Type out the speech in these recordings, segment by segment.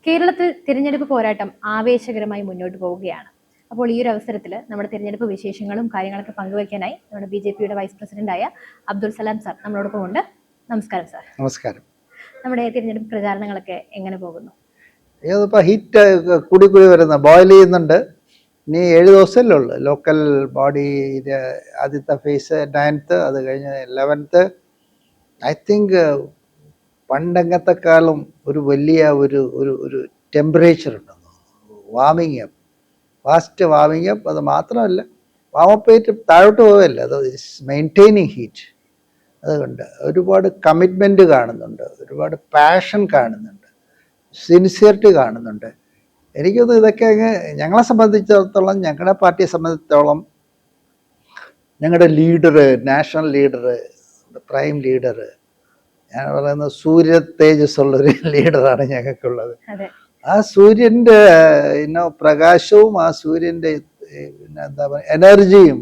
കേരളത്തിൽ തിരഞ്ഞെടുപ്പ് പോരാട്ടം ആവേശകരമായി മുന്നോട്ട് പോവുകയാണ്. അപ്പോൾ ഈ ഒരു അവസരത്തിൽ നമ്മുടെ തിരഞ്ഞെടുപ്പ് വിശേഷങ്ങളും കാര്യങ്ങളൊക്കെ പങ്കുവയ്ക്കാനായി നമ്മുടെ BJP വൈസ് പ്രസിഡന്റായ അബ്ദുൽ സലാം സാർ നമ്മളോടൊപ്പം ഉണ്ട്. നമസ്കാരം സാർ. നമസ്കാരം. നമ്മുടെ തിരഞ്ഞെടുപ്പ് പ്രചാരണങ്ങളൊക്കെ എങ്ങനെ പോകുന്നു? ഇതിപ്പോ ഹീറ്റ് കൂടി വരുന്ന ബോയിൽ ചെയ്യുന്നുണ്ട്. ഇനി 7 ദിവസമല്ലേ ഉള്ളു. ലോക്കൽ ബോഡി ആദ്യത്തെ ഫേസ് 9th, അത് കഴിഞ്ഞ് 11th. ഐ തിങ്ക് പണ്ടങ്ങത്തെക്കാളും ഒരു വലിയ ഒരു ടെമ്പറേച്ചർ ഉണ്ടെന്ന്, വാമിങ് അപ്പ്, ഫാസ്റ്റ് വാമിങ് അപ്പ്. അത് മാത്രമല്ല, വാമപ്പ് ചെയ്തിട്ട് താഴോട്ട് പോവല്ല, അത് മെയിൻറ്റെയിനിങ് ഹീറ്റ്. അതുകൊണ്ട് ഒരുപാട് കമ്മിറ്റ്മെൻറ്റ് കാണുന്നുണ്ട്, ഒരുപാട് പാഷൻ കാണുന്നുണ്ട്, സിൻസിയറിറ്റി കാണുന്നുണ്ട്. എനിക്കൊന്ന് ഇതൊക്കെ ഞങ്ങളെ സംബന്ധിച്ചിടത്തോളം, ഞങ്ങളുടെ പാർട്ടിയെ സംബന്ധിച്ചിടത്തോളം, ഞങ്ങളുടെ leader, national leader, prime leader, ഞാൻ പറയുന്നത് സൂര്യ തേജസ് ഉള്ളൊരു ലീഡറാണ് ഞങ്ങൾക്കുള്ളത്. ആ സൂര്യൻ്റെ പ്രകാശവും ആ സൂര്യൻ്റെ എന്താ പറയുക എനർജിയും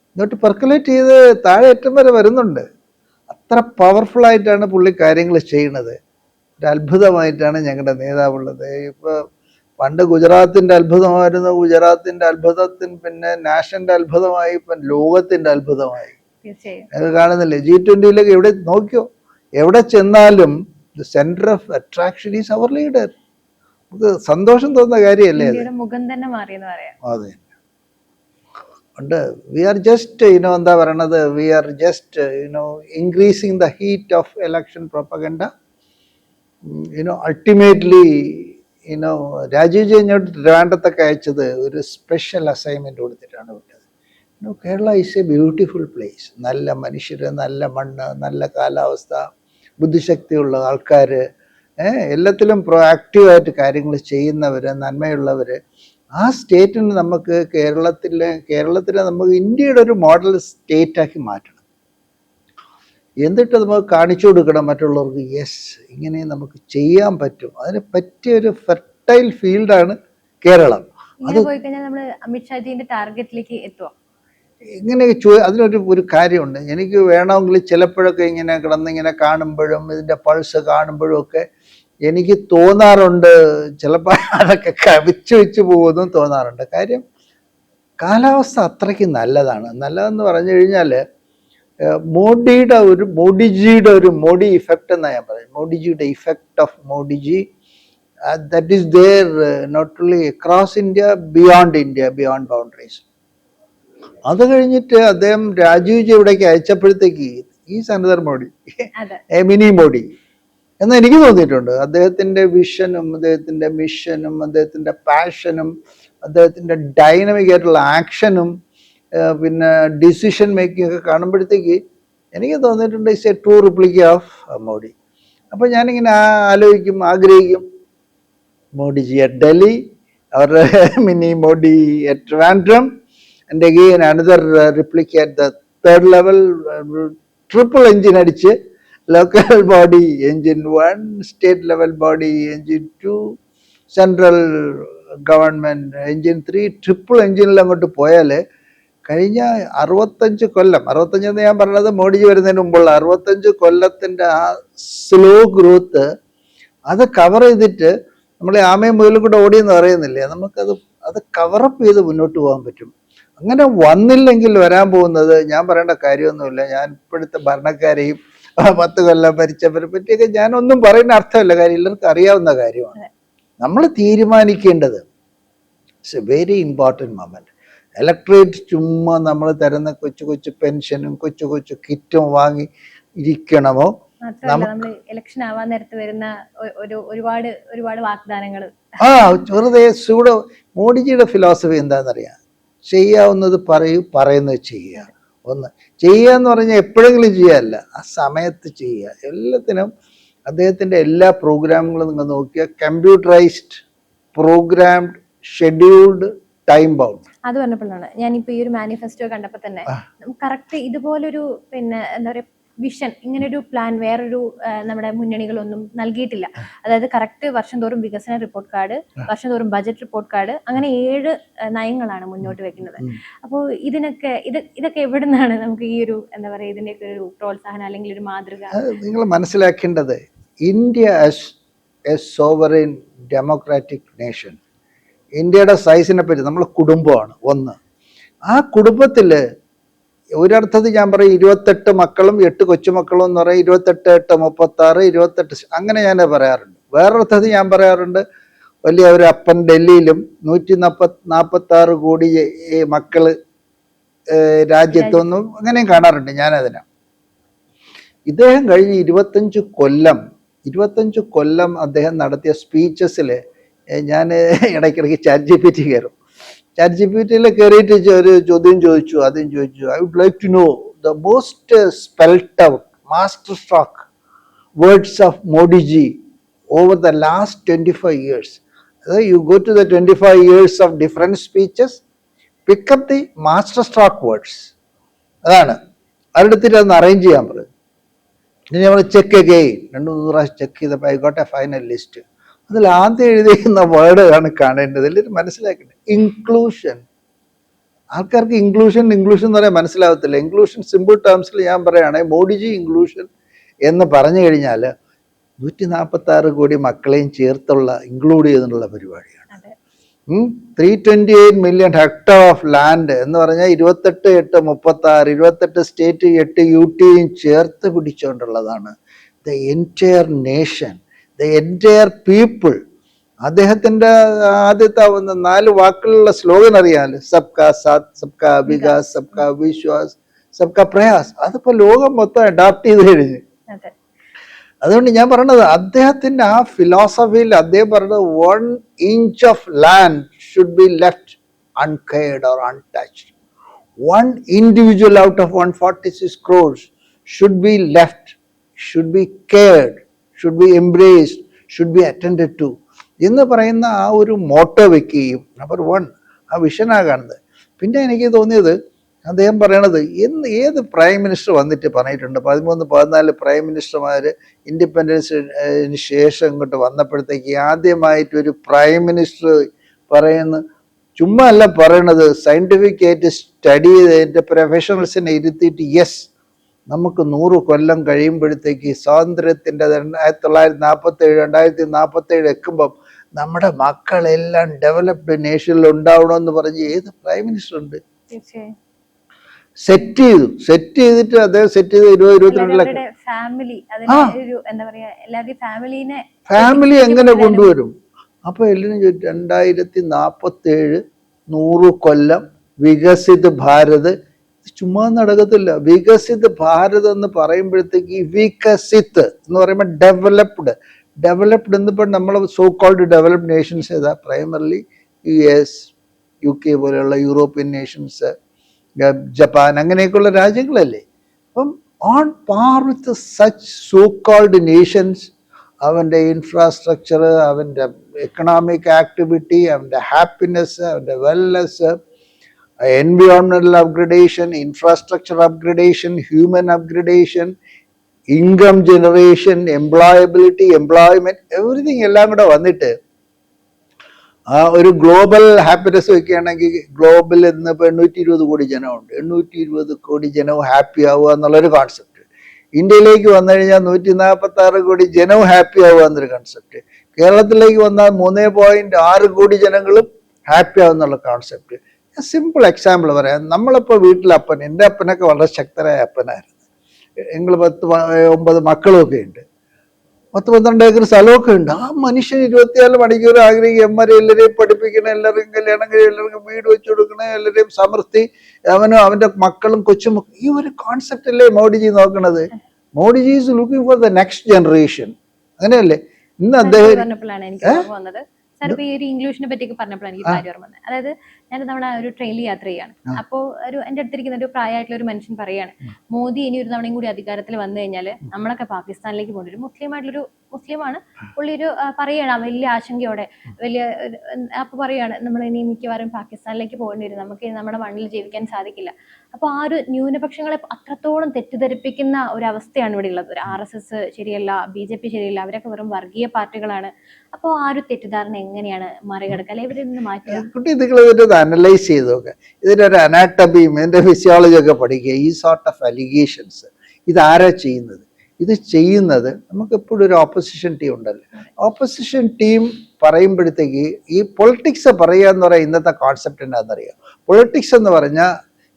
ഇങ്ങോട്ട് പെർക്കുലേറ്റ് ചെയ്ത് താഴെ ഏറ്റവും വരെ വരുന്നുണ്ട്. അത്ര പവർഫുൾ ആയിട്ടാണ് പുള്ളി കാര്യങ്ങൾ ചെയ്യുന്നത്. ഒരു അത്ഭുതമായിട്ടാണ് ഞങ്ങളുടെ നേതാവുള്ളത്. ഇപ്പോൾ പണ്ട് ഗുജറാത്തിൻ്റെ അത്ഭുതമായിരുന്നു, ഗുജറാത്തിൻ്റെ അത്ഭുതത്തിന് പിന്നെ നാഷണലിൻ്റെ അത്ഭുതമായി, ഇപ്പം ലോകത്തിൻ്റെ അത്ഭുതമായി. അത് കാണുന്നില്ലേ? G20 എവിടെ നോക്കിയോ, എവിടെ ചെന്നാലും the centre of attraction is our leader. നമുക്ക് സന്തോഷം തോന്നുന്ന കാര്യമല്ലേ അത്? അതെ. ഉണ്ട്. വി ആർ ജസ്റ്റ് എന്താ പറയണത്, we are just increasing the heat of election propaganda. Ultimately Rajeev ഇങ്ങോട്ട് ട്രിവാൻഡ്രത്തൊക്കെ അയച്ചത് ഒരു സ്പെഷ്യൽ അസൈൻമെന്റ് കൊടുത്തിട്ടാണ് വിട്ടത്. Kerala is a beautiful place. നല്ല മനുഷ്യർ, നല്ല മണ്ണ്, നല്ല കാലാവസ്ഥ, ബുദ്ധിശക്തിയുള്ള ആൾക്കാർ, എല്ലാത്തിലും പ്രൊആക്റ്റീവായിട്ട് കാര്യങ്ങൾ ചെയ്യുന്നവർ, നന്മയുള്ളവർ. ആ സ്റ്റേറ്റിന് നമുക്ക് കേരളത്തിലെ നമുക്ക് ഇന്ത്യയുടെ ഒരു മോഡൽ സ്റ്റേറ്റാക്കി മാറ്റണം. എന്നിട്ട് നമുക്ക് കാണിച്ചു കൊടുക്കണം മറ്റുള്ളവർക്ക്, യെസ്, ഇങ്ങനെ നമുക്ക് ചെയ്യാൻ പറ്റും. അതിന് പറ്റിയൊരു ഫെർട്ടൈൽ ഫീൽഡാണ് കേരളം. അത് അമിത്ഷാജിന്റെ ടാർഗറ്റിലേക്ക് എത്തുക. ഇങ്ങനെ അതിനൊരു കാര്യമുണ്ട്. എനിക്ക് വേണമെങ്കിൽ ചിലപ്പോഴൊക്കെ ഇങ്ങനെ കിടന്നിങ്ങനെ കാണുമ്പോഴും ഇതിൻ്റെ പൾസ് കാണുമ്പോഴും ഒക്കെ എനിക്ക് തോന്നാറുണ്ട്, ചിലപ്പോൾ അതൊക്കെ വെച്ച് പോകുമെന്നും തോന്നാറുണ്ട്. കാര്യം കാലാവസ്ഥ അത്രയ്ക്ക് നല്ലതെന്ന് പറഞ്ഞു കഴിഞ്ഞാൽ മോഡിജിയുടെ ഒരു മോഡി ഇഫക്റ്റ് എന്നാണ് ഞാൻ പറയുന്നത്. മോഡിജിയുടെ effect of Modiji, that is there not only across India, beyond boundaries. അത് കഴിഞ്ഞിട്ട് അദ്ദേഹം രാജീവ്ജി ഇവിടേക്ക് അയച്ചപ്പോഴത്തേക്ക് is another Modi, mini Modi എന്ന് എനിക്ക് തോന്നിയിട്ടുണ്ട്. അദ്ദേഹത്തിൻ്റെ വിഷനും, അദ്ദേഹത്തിൻ്റെ മിഷനും, അദ്ദേഹത്തിൻ്റെ പാഷനും, അദ്ദേഹത്തിൻ്റെ ഡൈനമിക് ആയിട്ടുള്ള ആക്ഷനും, പിന്നെ ഡിസിഷൻ മേക്കിംഗ് ഒക്കെ കാണുമ്പോഴത്തേക്ക് എനിക്ക് തോന്നിയിട്ടുണ്ട് it's A true replica of Modi. അപ്പോൾ ഞാനിങ്ങനെ ആഗ്രഹിക്കും മോഡിജി അറ്റ് ഡൽഹി, അവരുടെ mini Modi at Trivandrum, and again another replica at the 3rd level, triple engine അടിച്ച്, local body engine 1, state level body engine 2, central government engine 3, triple എഞ്ചിനിൽ അങ്ങോട്ട് പോയാൽ കഴിഞ്ഞ 65 കൊല്ലം, 65 എന്ന് ഞാൻ പറഞ്ഞത് മോഡിജി വരുന്നതിന് മുമ്പുള്ള 65 കൊല്ലത്തിൻ്റെ ആ സ്ലോ ഗ്രോത്ത് അത് കവർ ചെയ്തിട്ട് നമ്മൾ ആമയും മുതലും കൂടെ ഓടിയെന്ന് പറയുന്നില്ലേ, അത് കവറപ്പ് ചെയ്ത് മുന്നോട്ട് പോകാൻ പറ്റും. അങ്ങനെ വന്നില്ലെങ്കിൽ വരാൻ പോകുന്നത്, ഞാൻ പറയേണ്ട കാര്യമൊന്നുമില്ല. ഞാൻ ഇപ്പോഴത്തെ ഭരണക്കാരെയും 10 കൊല്ലം ഭരിച്ചവരെ പറ്റിയൊക്കെ ഞാനൊന്നും പറയുന്ന അർത്ഥമില്ല. കാര്യം എല്ലാവർക്കും അറിയാവുന്ന കാര്യമാണ്. നമ്മൾ തീരുമാനിക്കേണ്ടത് it's A very important moment. Electorate ചുമ്മാ നമ്മൾ തരുന്ന കൊച്ചു പെൻഷനും കൊച്ചു കിറ്റും വാങ്ങി ഇരിക്കണമോ? ഇലക്ഷൻ ആവാൻ നേരത്ത് വരുന്ന ഒരുപാട് വാഗ്ദാനങ്ങൾ, വെറുതെ മോഡിജിയുടെ ഫിലോസഫി എന്താണെന്നറിയാം. ചെയ്യാവുന്നത് പറയുന്നത് ചെയ്യുക. ചെയ്യുക എന്ന് പറഞ്ഞാൽ എപ്പോഴെങ്കിലും ചെയ്യാല്ല, ആ സമയത്ത് ചെയ്യുക. എല്ലാത്തിനും അദ്ദേഹത്തിൻ്റെ എല്ലാ പ്രോഗ്രാമുകളും നിങ്ങൾ നോക്കിയാൽ computerised, programmed, scheduled, time bound. അത് പറഞ്ഞപ്പോഴാണ് ഞാനിപ്പോ ഈ ഒരു മാനിഫെസ്റ്റോ കണ്ടപ്പോൾ തന്നെ കറക്റ്റ് ഇതുപോലൊരു എന്താ പറയുക വിഷൻ, ഇങ്ങനൊരു പ്ലാൻ വേറൊരു നമ്മുടെ മുന്നണികളൊന്നും നൽകിയിട്ടില്ല. അതായത് കറക്റ്റ് വർഷം തോറും വികസന റിപ്പോർട്ട് കാർഡ്, വർഷം തോറും ബജറ്റ് റിപ്പോർട്ട് കാർഡ്, അങ്ങനെ 7 നയങ്ങളാണ് മുന്നോട്ട് വെക്കുന്നത്. അപ്പോൾ ഇതൊക്കെ എവിടെ നിന്നാണ് നമുക്ക് ഈ ഒരു എന്താ പറയുക ഇതിന്റെയൊക്കെ ഒരു പ്രോത്സാഹനം അല്ലെങ്കിൽ ഒരു മാതൃക? നിങ്ങൾ മനസ്സിലാക്കേണ്ടത്, India A sovereign democratic nation. ഇന്ത്യയുടെ സൈസിനെ പറ്റി നമ്മൾ കുടുംബമാണ് ഒന്ന്. ആ കുടുംബത്തിൽ ഒരർത്ഥത്തിൽ ഞാൻ പറയും 28 മക്കളും 8 കൊച്ചുമക്കളും എന്ന് പറയും, 28 8 36 28 അങ്ങനെ ഞാൻ പറയാറുണ്ട്. വേറൊരർത്ഥത്തിൽ ഞാൻ പറയാറുണ്ട് വലിയ ഒരു അപ്പൻ ഡൽഹിയിലും 146 കോടി മക്കള് രാജ്യത്തൊന്നും അങ്ങനെയും കാണാറുണ്ട് ഞാനതിനെ. ഇദ്ദേഹം കഴിഞ്ഞ് 25 കൊല്ലം അദ്ദേഹം നടത്തിയ സ്പീച്ചസിൽ ഞാൻ ഇടയ്ക്കിടയ്ക്ക് ChatGPT കയറും. ChatGPTയിൽ കയറിയിട്ട് ഒരു ചോദ്യം ചോദിച്ചു. ആദ്യം ചോദിച്ചു, I would like to know the most spelt out master stroke words of Modiji over the last 25 years. You go to the 25 years of different speeches, pick up the master stroke words. അതാണ് അടുത്തിട്ട് അതൊന്ന് arrange ചെയ്യാൻ പറയും. ഇനി നമ്മൾ check again 2-3 പ്രാവശ്യം check ചെയ്തപ്പോൾ I got A final list. അതിൽ ആദ്യം എഴുതിയിരിക്കുന്ന വേർഡ് ആണ് കാണേണ്ടത്. എല്ലാവരും മനസ്സിലാക്കേണ്ടത് ഇൻക്ലൂഷൻ. ആൾക്കാർക്ക് ഇൻക്ലൂഷൻ എന്ന് പറയാൻ മനസ്സിലാവത്തില്ല. ഇൻക്ലൂഷൻ സിമ്പിൾ ടേംസിൽ ഞാൻ പറയുകയാണെങ്കിൽ മോഡിജി ഇൻക്ലൂഷൻ എന്ന് പറഞ്ഞു കഴിഞ്ഞാൽ 146 കോടി മക്കളെയും ചേർത്തുള്ള ഇൻക്ലൂഡ് ചെയ്തിട്ടുള്ള പരിപാടിയാണ്. 328 million hectare ഓഫ് ലാൻഡ് എന്ന് പറഞ്ഞാൽ 28-8-36 28 സ്റ്റേറ്റ് 8 UTയും ചേർത്ത് പിടിച്ചുകൊണ്ടുള്ളതാണ്. The entire nation, the entire people. അദ്ദേഹത്തിൻ്റെ ആദ്യത്തെ 4 വാക്കുകളുള്ള സ്ലോഗൻ അറിയാമല്ലോ, സബ്കാ സാത്ത്, സബ്കാ വികാസ്, സബ്കാ വിശ്വാസ്, സബ്കാ പ്രയാസ്. അതിപ്പോ ലോകം മൊത്തം അഡാപ്റ്റ് ചെയ്ത് കഴിഞ്ഞു. അതുകൊണ്ട് ഞാൻ പറഞ്ഞത് അദ്ദേഹത്തിന്റെ ആ ഫിലോസഫിയിൽ അദ്ദേഹം പറഞ്ഞത് 1 inch of land should be left uncared or untouched. 1 individual out of 146 crores should be left, should be cared, should be embraced, should be attended to എന്ന് പറയുന്ന ആ ഒരു മോട്ടോ വെക്കുകയും നമ്പർ 1 ആ വിഷനാണ് കാണുന്നത്. പിന്നെ എനിക്ക് തോന്നിയത് അദ്ദേഹം പറയണത് ഏത് പ്രൈം മിനിസ്റ്റർ വന്നിട്ട് പറഞ്ഞിട്ടുണ്ട്, 13-14 പ്രൈം മിനിസ്റ്റർമാർ ഇൻഡിപെൻഡൻസിന് ശേഷം ഇങ്ങോട്ട് വന്നപ്പോഴത്തേക്ക് ആദ്യമായിട്ടൊരു പ്രൈം മിനിസ്റ്റർ പറയുന്ന ചുമ്മാ അല്ല പറയണത്, സയൻറ്റിഫിക് ആയിട്ട് സ്റ്റഡി ചെയ്ത് എൻ്റെ പ്രൊഫഷണൽസിനെ ഇരുത്തിയിട്ട് യെസ് നമുക്ക് 100 കൊല്ലം കഴിയുമ്പോഴത്തേക്ക് സ്വാതന്ത്ര്യത്തിൻ്റെ 2047 എത്തുമ്പം നമ്മുടെ മക്കളെല്ലാം ഡെവലപ്ഡ് നേഷനിൽ ഉണ്ടാവണമെന്ന് പറഞ്ഞ് ഏത് പ്രൈം മിനിസ്റ്റർ ഉണ്ട്? സെറ്റ് ചെയ്തിട്ട് അദ്ദേഹം സെറ്റ് ചെയ്ത് 20-22 ലക്ഷം ഫാമിലി എങ്ങനെ കൊണ്ടുവരും? അപ്പൊ എല്ലാവരും 2047 100 കൊല്ലം വികസിത് ഭാരത് ചുമ്മാ നടക്കത്തില്ല. വികസിത് ഭാരത് എന്ന് പറയുമ്പോഴത്തേക്ക് വികസിത് എന്ന് പറയുമ്പോൾ ഡെവലപ്ഡ് എന്നിപ്പോൾ നമ്മൾ സോ കോൾഡ് ഡെവലപ്ഡ് നേഷൻസ് ഏതാ? പ്രൈമർലി US UK പോലെയുള്ള യൂറോപ്യൻ നേഷൻസ്, ജപ്പാൻ അങ്ങനെയൊക്കെയുള്ള രാജ്യങ്ങളല്ലേ. അപ്പം on par with such so called nations അവൻ്റെ ഇൻഫ്രാസ്ട്രക്ചർ, അവൻ്റെ എക്കണോമിക് ആക്ടിവിറ്റി, അവൻ്റെ ഹാപ്പിനെസ്, അവൻ്റെ വെൽനെസ്, എൻവയോൺമെന്റൽ upgradation, infrastructure upgradation, human upgradation, income generation, employability, employment, everything എല്ലാം കൂടെ വന്നിട്ട് ആ ഒരു ഗ്ലോബൽ ഹാപ്പിനെസ് വയ്ക്കുകയാണെങ്കിൽ ഗ്ലോബൽ ഇന്നിപ്പോൾ 820 കോടി ജനമുണ്ട്. 820 കോടി ജനവും ഹാപ്പി ആവുക എന്നുള്ളൊരു കോൺസെപ്റ്റ്. ഇന്ത്യയിലേക്ക് വന്നു കഴിഞ്ഞാൽ 146 കോടി ജനവും ഹാപ്പി ആവുക എന്നൊരു കോൺസെപ്റ്റ്. കേരളത്തിലേക്ക് വന്നാൽ 3.6 കോടി ജനങ്ങളും ഹാപ്പി ആവുന്നുള്ള കോൺസെപ്റ്റ്. സിമ്പിൾ എക്സാമ്പിൾ പറയാം. നമ്മളിപ്പോൾ വീട്ടിലെ അപ്പൻ, എൻ്റെ അപ്പനൊക്കെ വളരെ ശക്തരായ അപ്പനായിരുന്നു. ഞങ്ങൾ 10-9 മക്കളുമൊക്കെ ഉണ്ട്, 10-12 ഏക്കർ സ്ഥലമൊക്കെ ഉണ്ട്. ആ മനുഷ്യൻ 24 മണിക്കൂർ ആഗ്രഹിക്കും എമ്മാരെ എല്ലാവരെയും പഠിപ്പിക്കണം, എല്ലാവരും കല്യാണം കഴിയും, എല്ലാവർക്കും വീട് വെച്ചു കൊടുക്കണം, എല്ലാവരെയും സമൃദ്ധി, അവനും അവൻ്റെ മക്കളും കൊച്ചും. ഈ ഒരു കോൺസെപ്റ്റ് അല്ലേ മോഡിജി നോക്കണത്? Modiji is looking for the next generation. അങ്ങനെയല്ലേ ഇന്ന് അദ്ദേഹം സാറിപ്പോ ഈ ഒരു ഇംഗ്ലീഷിനെ പറ്റിയൊക്കെ പറഞ്ഞപ്പോഴാണ് എനിക്ക് കാര്യം ഓർമ്മ വന്നത്. അതായത് ഞാൻ തവണ ഒരു ട്രെയിനിൽ യാത്ര ചെയ്യാണ്. അപ്പോൾ എൻ്റെ അടുത്തിരിക്കുന്ന ഒരു പ്രായമായിട്ടുള്ള ഒരു മനുഷ്യൻ പറയാണ്, മോദി ഇനി ഒരു തവണയും കൂടി അധികാരത്തിൽ വന്നു കഴിഞ്ഞാൽ നമ്മളൊക്കെ പാകിസ്ഥാനിലേക്ക് പോകേണ്ടി വരും. മുസ്ലിമാണ് പുള്ളി. ഒരു പറയാണ് വലിയ ആശങ്കയോടെ, അപ്പൊ പറയാണ് നമ്മൾ ഇനി മിക്കവാറും പാകിസ്ഥാനിലേക്ക് പോകേണ്ടി വരും, നമുക്ക് നമ്മുടെ മണ്ണിൽ ജീവിക്കാൻ സാധിക്കില്ല. അപ്പോൾ ആ ഒരു ന്യൂനപക്ഷങ്ങളെ അത്രത്തോളം തെറ്റിദ്ധരിപ്പിക്കുന്ന ഒരു അവസ്ഥയാണ് ഇവിടെ ഉള്ളത്. RSS ശരിയല്ല, BJP ശരിയല്ല, അവരൊക്കെ വെറും വർഗീയ പാർട്ടികളാണ്. അപ്പോൾ ആ ഒരു തെറ്റിദ്ധാരണ എങ്ങനെയാണ് മറികടക്കുക, അല്ലെ ഇവരിൽ നിന്ന് മാറ്റുക? കുട്ടി ഇതിലൊരു അനലൈസ് ചെയ്ത് നോക്കുക, ഇതിനൊരു അനാട്ടമിയും ഇതിന്റെ ഫിസിയോളജി ഒക്കെ പഠിക്കുക. ഈ സോർട്ട് ഓഫ് അലിഗേഷൻസ് ഇതാരാ ചെയ്യുന്നത്? ഇത് ചെയ്യുന്നത് നമുക്ക് എപ്പോഴും ഒരു ഓപ്പോസിഷൻ ടീം ഉണ്ടല്ലോ. ഓപ്പോസിഷൻ ടീം പറയുമ്പോഴത്തേക്ക് ഈ പൊളിറ്റിക്സ് പറയുക എന്ന് പറയുക ഇന്നത്തെ കോൺസെപ്റ്റ് എന്താണെന്നറിയാം. പൊളിറ്റിക്സ് എന്ന് പറഞ്ഞാൽ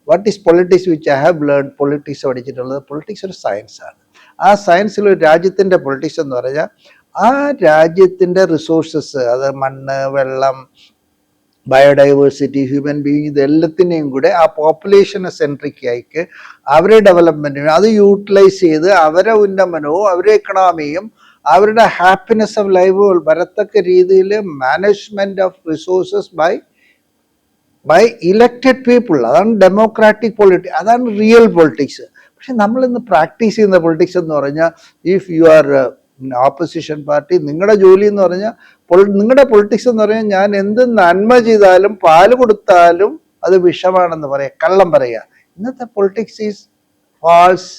what is politics which I have learn politics പഠിച്ചിട്ടുള്ളത്. പൊളിറ്റിക്സ് ഒരു സയൻസാണ്. ആ സയൻസിൽ ഒരു രാജ്യത്തിൻ്റെ പൊളിറ്റിക്സ് എന്ന് പറഞ്ഞാൽ ആ രാജ്യത്തിൻ്റെ റിസോഴ്സസ്, അത് മണ്ണ്, വെള്ളം, ബയോഡൈവേഴ്സിറ്റി, ഹ്യൂമൻ ബീയിങ്, ഇതെല്ലാത്തിനെയും കൂടെ ആ പോപ്പുലേഷനെ സെൻട്രിക് ആയിക്ക് അവരുടെ ഡെവലപ്മെൻറ്റിനും അത് യൂട്ടിലൈസ് ചെയ്ത് അവരെ ഉന്നമനവും അവരുടെ എക്കണോമിയും അവരുടെ ഹാപ്പിനെസ് ഓഫ് ലൈഫ് വരത്തക്ക രീതിയിൽ management of resources by elected people. അതാണ് ഡെമോക്രാറ്റിക് പൊളിറ്റിക്സ്, അതാണ് റിയൽ പൊളിറ്റിക്സ്. പക്ഷെ നമ്മളിന്ന് പ്രാക്ടീസ് ചെയ്യുന്ന പൊളിറ്റിക്സ് എന്ന് പറഞ്ഞാൽ if you are opposition party, നിങ്ങളുടെ ജോലി എന്ന് പറഞ്ഞാൽ നിങ്ങളുടെ പൊളിറ്റിക്സ് എന്ന് പറഞ്ഞാൽ ഞാൻ എന്ത് നന്മ ചെയ്താലും പാല് കൊടുത്താലും അത് വിഷമാണെന്ന് പറയാം, കള്ളം പറയുക. ഇന്നത്തെ പൊളിറ്റിക്സ് ഈസ് ഫാൾസ്,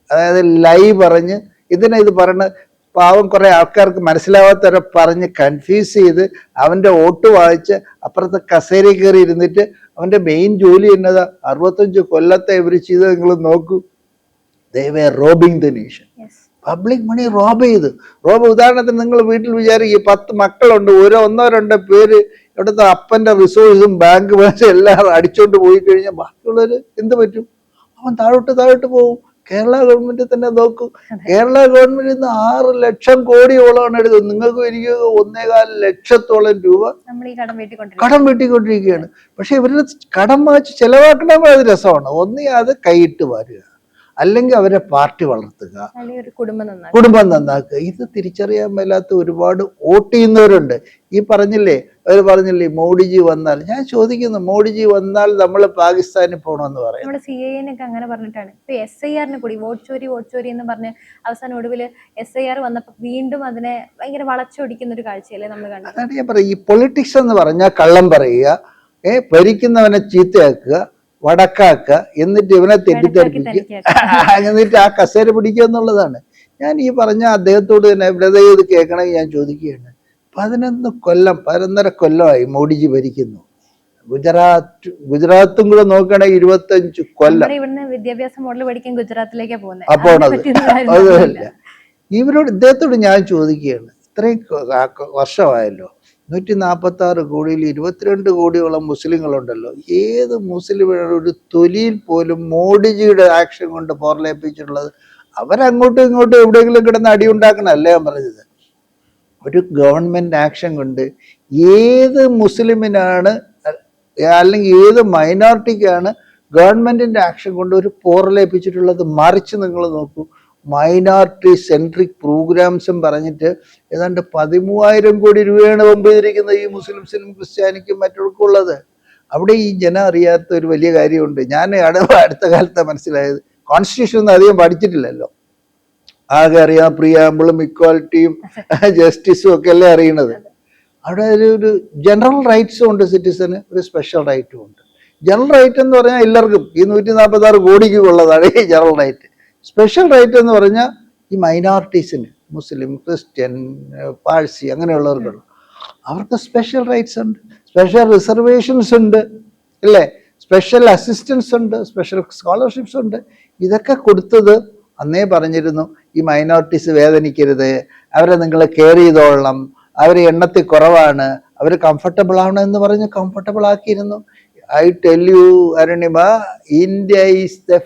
അതായത് ലൈ പറഞ്ഞ് ഇതിനെ ഇത് പറഞ്ഞ് പാവം കുറേ ആൾക്കാർക്ക് മനസ്സിലാവാത്തവരെ പറഞ്ഞ് കൺഫ്യൂസ് ചെയ്ത് അവൻ്റെ വോട്ട് വാങ്ങിച്ച് അപ്പുറത്തെ കസേര കയറി ഇരുന്നിട്ട് അവൻ്റെ മെയിൻ ജോലി എന്നതാ 65 കൊല്ലത്തെ ഇവർ ചെയ്ത് നിങ്ങൾ നോക്കൂ. They were robbing the nation. Public money rob ഉദാഹരണത്തിന് നിങ്ങൾ വീട്ടിൽ വിചാരിക്കും 10 മക്കളുണ്ട്, ഒന്നോ രണ്ടോ പേര് ഇവിടുത്തെ അപ്പൻ്റെ റിസോഴ്സും ബാങ്ക് ബാലൻസും എല്ലാം അടിച്ചോണ്ട് പോയി കഴിഞ്ഞാൽ ബാക്കിയുള്ളവർ എന്ത് പറ്റും? അവൻ താഴോട്ട് പോകും. കേരള ഗവൺമെന്റ് തന്നെ നോക്കൂ. കേരള ഗവൺമെന്റ് ഇന്ന് 6 ലക്ഷം കോടിയോളമാണ് എടുത്തത്. നിങ്ങൾക്ക് എനിക്ക് 1.25 ലക്ഷത്തോളം രൂപ കടം വീട്ടിക്കൊണ്ടിരിക്കുകയാണ്. പക്ഷെ ഇവരുടെ കടം വാങ്ങിച്ച് ചെലവാക്കണമെങ്കിൽ അത് രസമാണ്. ഒന്നേ അത് കൈയിട്ട് വാരുക, അല്ലെങ്കിൽ അവരെ പാർട്ടി വളർത്തുക, കുടുംബം നന്നാക്കുക. ഇത് തിരിച്ചറിയാൻ മേലാത്ത ഒരുപാട് വോട്ട് ചെയ്യുന്നവരുണ്ട്. ഈ പറഞ്ഞില്ലേ മോഡിജി വന്നാൽ, ഞാൻ ചോദിക്കുന്നു, മോഡിജി വന്നാൽ നമ്മൾ പാകിസ്ഥാനിൽ പോകണമെന്ന് പറയും. നമ്മുടെ CAA അങ്ങനെ പറഞ്ഞിട്ടാണ്. ഇപ്പൊ SIR കൂടി വോട്ട് ചോരി എന്ന് പറഞ്ഞ് അവസാനം ഒടുവിൽ SIR വന്നപ്പോ വീണ്ടും അതിനെ ഭയങ്കര വളച്ചൊടിക്കുന്ന ഒരു കാഴ്ചയല്ലേ നമ്മൾ കണ്ടത്. അതാണ് ഞാൻ പറയാം, ഈ പൊളിറ്റിക്സ് എന്ന് പറഞ്ഞാൽ കള്ളം പറയുക, ഭരിക്കുന്നവനെ ചീത്തയാക്കുക, വടക്കാക്കുക, എന്നിട്ട് ഇവനെ തെറ്റിദ്ധരിപ്പിക്കുക, എന്നിട്ട് ആ കസേര പിടിക്കുക എന്നുള്ളതാണ്. ഞാൻ ഈ പറഞ്ഞ അദ്ദേഹത്തോട് തന്നെ ബ്രദർ ഇത് കേൾക്കണമെങ്കിൽ ഞാൻ ചോദിക്കുകയാണ്. 11.5 കൊല്ലമായി മോഡിജി ഭരിക്കുന്നു. ഗുജറാത്തും കൂടെ നോക്കുകയാണെങ്കിൽ 25 കൊല്ലം. വിദ്യാഭ്യാസ മോഡൽ പഠിക്കാൻ ഗുജറാത്തിലേക്കാ പോകുന്നത്. അപ്പോൾ അതുമല്ല, ഇദ്ദേഹത്തോട് ഞാൻ ചോദിക്കുകയാണ്, ഇത്രയും വർഷമായല്ലോ, 146 കോടിയിൽ 22 കോടിയോളം മുസ്ലിങ്ങളുണ്ടല്ലോ. ഏത് മുസ്ലിമിനാണ് ഒരു തൊലിയിൽ പോലും മോഡിജിയുടെ ആക്ഷൻ കൊണ്ട് പോർലേപ്പിച്ചിട്ടുള്ളത്? അവരങ്ങോട്ടും ഇങ്ങോട്ടും എവിടെയെങ്കിലും കിടന്ന് അടിയുണ്ടാക്കണല്ലേ ഞാൻ പറഞ്ഞത്. ഒരു ഗവൺമെന്റ് ആക്ഷൻ കൊണ്ട് ഏത് മുസ്ലിമിനാണ് അല്ലെങ്കിൽ ഏത് മൈനോറിറ്റിക്കാണ് ഗവൺമെന്റിന്റെ ആക്ഷൻ കൊണ്ട് ഒരു പോർലേപ്പിച്ചിട്ടുള്ളത്? മറിച്ച് നിങ്ങൾ നോക്കൂ, മൈനോറിറ്റി സെൻട്രിക് പ്രോഗ്രാംസും പറഞ്ഞിട്ട് ഏതാണ്ട് 13,000 കോടി രൂപയാണ് പമ്പ് ചെയ്തിരിക്കുന്നത് ഈ മുസ്ലിംസിനും ക്രിസ്ത്യാനിക്കും മറ്റവർക്കും ഉള്ളത്. അവിടെ ഈ ജനം അറിയാത്ത ഒരു വലിയ കാര്യമുണ്ട്. ഞാൻ അടുത്ത കാലത്ത് മനസ്സിലായത്, കോൺസ്റ്റിറ്റ്യൂഷൻ ഒന്നും അധികം പഠിച്ചിട്ടില്ലല്ലോ, ആകെ അറിയാം പ്രിയാമ്പിളും ഇക്വാലിറ്റിയും ജസ്റ്റിസും ഒക്കെ അല്ലേ അറിയണത്. അവിടെ ഒരു ജനറൽ റൈറ്റ്സും ഉണ്ട് സിറ്റിസന്, ഒരു സ്പെഷ്യൽ റൈറ്റും ഉണ്ട്. ജനറൽ റൈറ്റ് എന്ന് പറഞ്ഞാൽ എല്ലാവർക്കും ഈ 146 കോടിക്ക് ഉള്ളതാണ് ഈ ജനറൽ റൈറ്റ്. സ്പെഷ്യൽ റൈറ്റ് എന്ന് പറഞ്ഞാൽ ഈ മൈനോറിറ്റീസിന്, മുസ്ലിം, ക്രിസ്ത്യൻ, പാഴ്സി അങ്ങനെയുള്ളവർക്കുള്ള അവർക്ക് സ്പെഷ്യൽ റൈറ്റ്സ് ഉണ്ട്, സ്പെഷ്യൽ റിസർവേഷൻസ് ഉണ്ട്, അല്ലേ, സ്പെഷ്യൽ അസിസ്റ്റൻസ് ഉണ്ട്, സ്പെഷ്യൽ സ്കോളർഷിപ്സ് ഉണ്ട്. ഇതൊക്കെ കൊടുത്തത് അന്നേ പറഞ്ഞിരുന്നു, ഈ മൈനോറിറ്റീസ് വേദനിക്കരുത്, അവരെ നിങ്ങൾ കെയർ ചെയ്തോളണം, അവർ എണ്ണത്തിൽ കുറവാണ്, അവർ കംഫർട്ടബിൾ ആണ് എന്ന് പറഞ്ഞ് കംഫർട്ടബിൾ ആക്കിയിരുന്നു. I tell you Arunima, India is the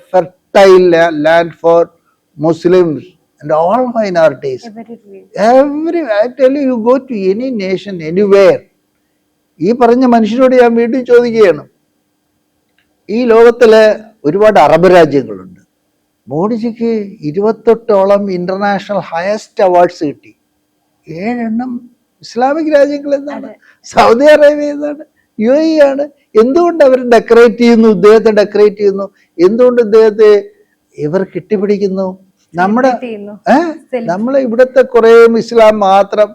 fertile land for Muslims and all minorities. I tell you, you go to any nation, anywhere. ഈ പറഞ്ഞ മനുഷ്യരോട് ഞാൻ വീണ്ടും ചോദിക്കുകയാണ്, ഈ ലോകത്തിലെ ഒരുപാട് അറബ് രാജ്യങ്ങളുണ്ട്. മോഡിജിക്ക് 28ഓളം ഇന്റർനാഷണൽ ഹയസ്റ്റ് അവാർഡ്സ് കിട്ടി. 7 ഇസ്ലാമിക് രാജ്യങ്ങൾ എന്താണ്, സൗദി അറേബ്യ എന്താണ്, UAE ആണ്. എന്തുകൊണ്ട് അവർ ഡെക്കറേറ്റ് ചെയ്യുന്നു, ഇദ്ദേഹത്തെ ഡെക്കറേറ്റ് ചെയ്യുന്നു? എന്തുകൊണ്ട് ഇദ്ദേഹത്തെ ഇവർ കെട്ടിപ്പിടിക്കുന്നു? നമ്മളെ ഇവിടുത്തെ കുറെ ഇസ്ലാം മാത്രം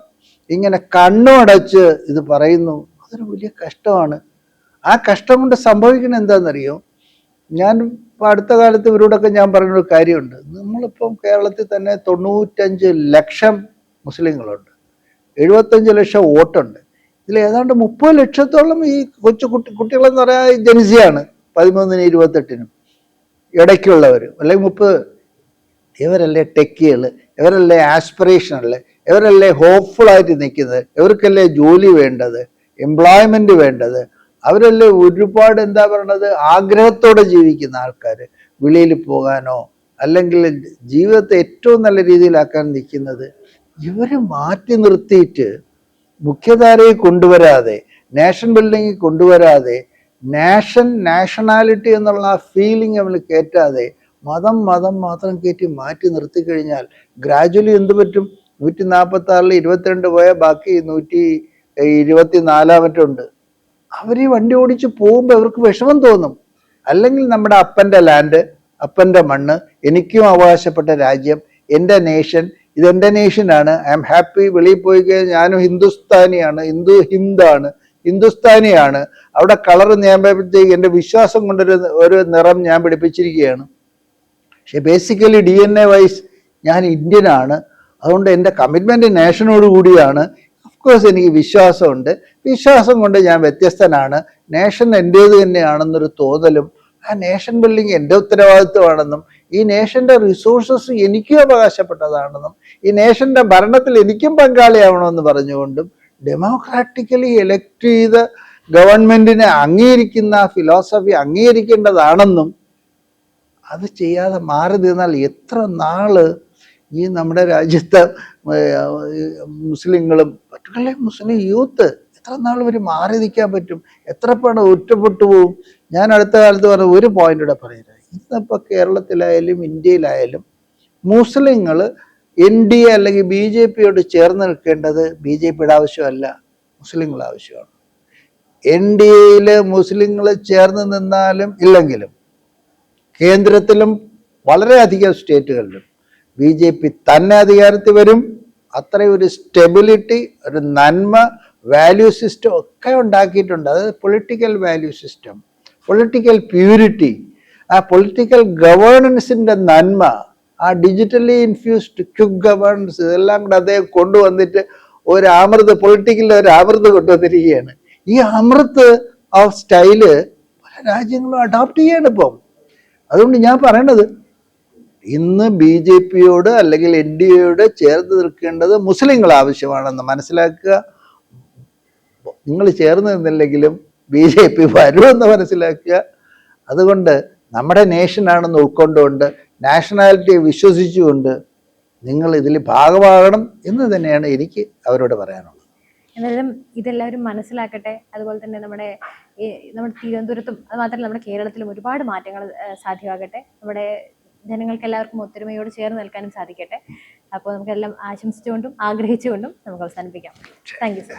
ഇങ്ങനെ കണ്ണുമടച്ച് ഇത് പറയുന്നു. അതൊരു വലിയ കഷ്ടമാണ്. ആ കഷ്ടം കൊണ്ട് സംഭവിക്കുന്നത് എന്താണെന്നറിയോ? ഞാൻ ഇപ്പം അടുത്ത കാലത്ത് ഇവരോടൊക്കെ ഞാൻ പറയുന്നൊരു കാര്യമുണ്ട്. നമ്മളിപ്പം കേരളത്തിൽ തന്നെ 95 ലക്ഷം മുസ്ലിങ്ങളുണ്ട്, 75 ലക്ഷം വോട്ടുണ്ട്. ഇതിൽ ഏതാണ്ട് 30 ലക്ഷത്തോളം ഈ കുട്ടികളെന്ന് പറയാൻ ജൻസിയാണ്, 13-നും 28-നും ഇടയ്ക്കുള്ളവർ, അല്ലെങ്കിൽ ഇവരല്ലേ ടെക്കികൾ, ഇവരല്ലേ ആസ്പിറേഷണൽ, ഇവരല്ലേ ഹോപ്പ്ഫുൾ ആയിട്ട് നിൽക്കുന്നത്, ഇവർക്കല്ലേ ജോലി വേണ്ടത്, എംപ്ലോയ്മെന്റ് വേണ്ടത്, അവരല്ലേ ഒരുപാട് എന്താ പറയണത് ആഗ്രഹത്തോടെ ജീവിക്കുന്ന ആൾക്കാർ, വെളിയിൽ പോകാനോ അല്ലെങ്കിൽ ജീവിതത്തെ ഏറ്റവും നല്ല രീതിയിലാക്കാൻ നിൽക്കുന്നത്. ഇവരെ മാറ്റി നിർത്തിയിട്ട് മുഖ്യധാരയെ കൊണ്ടുവരാതെ, നേഷൻ ബിൽഡിങ്ങിൽ കൊണ്ടുവരാതെ, നാഷണാലിറ്റി എന്നുള്ള ആ ഫീലിംഗ് നമ്മൾ കയറ്റാതെ മതം മാത്രം കയറ്റി മാറ്റി നിർത്തി കഴിഞ്ഞാൽ ഗ്രാജുവലി എന്ത് പറ്റും? 146-ൽ 22 പോയാൽ ബാക്കി 124 ഉണ്ട്. അവർ ഈ വണ്ടി ഓടിച്ച് പോകുമ്പോൾ അവർക്ക് വിഷമം തോന്നും. അല്ലെങ്കിൽ നമ്മുടെ അപ്പൻ്റെ ലാൻഡ്, അപ്പൻ്റെ മണ്ണ്, എനിക്കും അവകാശപ്പെട്ട രാജ്യം, എൻ്റെ നേഷൻ, ഇതെൻ്റെ നേഷനാണ്, ഐ എം ഹാപ്പി. വെളിയിൽ പോയി കഴിഞ്ഞാൽ ഞാനും ഹിന്ദുസ്ഥാനിയാണ്, ഹിന്ദുസ്ഥാനിയാണ്. അവിടെ കളർ ഞാൻ പിടിപ്പിച്ചേക്ക് എൻ്റെ വിശ്വാസം കൊണ്ടൊരു നിറം ഞാൻ പിടിപ്പിച്ചിരിക്കുകയാണ്. പക്ഷെ ബേസിക്കലി DNA വൈസ് ഞാൻ ഇന്ത്യനാണ്. അതുകൊണ്ട് എൻ്റെ കമ്മിറ്റ്മെൻറ്റ് നേഷനോട് കൂടിയാണ്. ഓഫ്കോഴ്സ് എനിക്ക് വിശ്വാസമുണ്ട്, വിശ്വാസം കൊണ്ട് ഞാൻ വ്യത്യസ്തനാണ്, നേഷൻ എൻ്റേത് തന്നെയാണെന്നൊരു തോന്നലും, ആ നേഷൻ ബിൽഡിങ് എൻ്റെ ഉത്തരവാദിത്വമാണെന്നും ഈ നേഷൻ്റെ റിസോഴ്സസ് എനിക്കും അവകാശപ്പെട്ടതാണെന്നും ഈ നേഷൻ്റെ ഭരണത്തിൽ എനിക്കും പങ്കാളിയാവണമെന്ന് പറഞ്ഞുകൊണ്ടും ഡെമോക്രാറ്റിക്കലി എലക്ട് ചെയ്ത ഗവൺമെൻറ്റിനെ അംഗീകരിക്കുന്ന ഫിലോസഫി അംഗീകരിക്കേണ്ടതാണെന്നും അത് ചെയ്യാതെ മാറി നിന്നാൽ എത്ര നാള് ഈ നമ്മുടെ രാജ്യത്തെ മുസ്ലിങ്ങളും പർട്ടിക്കുലർലി മുസ്ലിം യൂത്ത് എത്ര നാൾ ഇവർ മാറി നിൽക്കാൻ പറ്റും? എത്ര പണം ഒറ്റപ്പെട്ടു പോവും? ഞാൻ അടുത്ത കാലത്ത് പറഞ്ഞ ഒരു പോയിന്റ് ഇവിടെ പറയുന്നത്, ഇന്നിപ്പോൾ കേരളത്തിലായാലും ഇന്ത്യയിലായാലും മുസ്ലിങ്ങൾ NDA അല്ലെങ്കിൽ BJPയോട് ചേർന്ന് നിൽക്കേണ്ടത് BJPയുടെ ആവശ്യമല്ല, മുസ്ലിങ്ങളുടെ ആവശ്യമാണ്. NDAയിൽ മുസ്ലിങ്ങൾ ചേർന്ന് നിന്നാലും ഇല്ലെങ്കിലും കേന്ദ്രത്തിലും വളരെയധികം സ്റ്റേറ്റുകളിലും BJP തന്നെ അധികാരത്തിൽ വരും. അത്രയും ഒരു സ്റ്റെബിലിറ്റി, ഒരു നന്മ, വാല്യൂ സിസ്റ്റം ഒക്കെ ഉണ്ടാക്കിയിട്ടുണ്ട്. അതായത് political value system, political purity, ആ പൊളിറ്റിക്കൽ ഗവേണൻസിൻ്റെ നന്മ, ആ ഡിജിറ്റലി ഇൻഫ്യൂസ്ഡ് ക്വിക്ക് ഗവേണൻസ്, ഇതെല്ലാം കൂടെ അദ്ദേഹം കൊണ്ടുവന്നിട്ട് ഒരു അമൃത്, പൊളിറ്റിക്കലിൽ ഒരു അമൃത് കൊണ്ടുവന്നിരിക്കുകയാണ്. ഈ അമൃത് ഓഫ് സ്റ്റൈല് പല രാജ്യങ്ങളും അഡോപ്റ്റ് ചെയ്യാണ് ഇപ്പം. അതുകൊണ്ട് ഞാൻ പറയണത്, ഇന്ന് BJPയോട് അല്ലെങ്കിൽ NDAയോട് ചേർന്ന് നിൽക്കേണ്ടത് മുസ്ലിങ്ങൾ ആവശ്യമാണെന്ന് മനസ്സിലാക്കുക. നിങ്ങൾ ചേർന്ന് നിന്നില്ലെങ്കിലും BJP വരുമെന്ന് മനസ്സിലാക്കുക. അതുകൊണ്ട് നമ്മുടെ നേഷനാണെന്ന് ഉൾക്കൊണ്ടുകൊണ്ട്, നാഷണാലിറ്റിയെ വിശ്വസിച്ചുകൊണ്ട് നിങ്ങൾ ഇതിൽ ഭാഗമാകണം എന്ന് തന്നെയാണ് എനിക്ക് അവരോട് പറയാനുള്ളത്. എന്തായാലും ഇതെല്ലാവരും മനസ്സിലാക്കട്ടെ. അതുപോലെ തന്നെ നമ്മുടെ തിരുവനന്തപുരത്തും അത് മാത്രമല്ല നമ്മുടെ കേരളത്തിലും ഒരുപാട് മാറ്റങ്ങൾ സാധ്യമാകട്ടെ. നമ്മുടെ ജനങ്ങൾക്ക് എല്ലാവർക്കും ഒത്തൊരുമയോട് ചേർന്ന് നിൽക്കാനും സാധിക്കട്ടെ. അപ്പോൾ നമുക്കെല്ലാം ആശംസിച്ചുകൊണ്ടും ആഗ്രഹിച്ചുകൊണ്ടും നമുക്ക് അവസാനിപ്പിക്കാം. Thank you sir.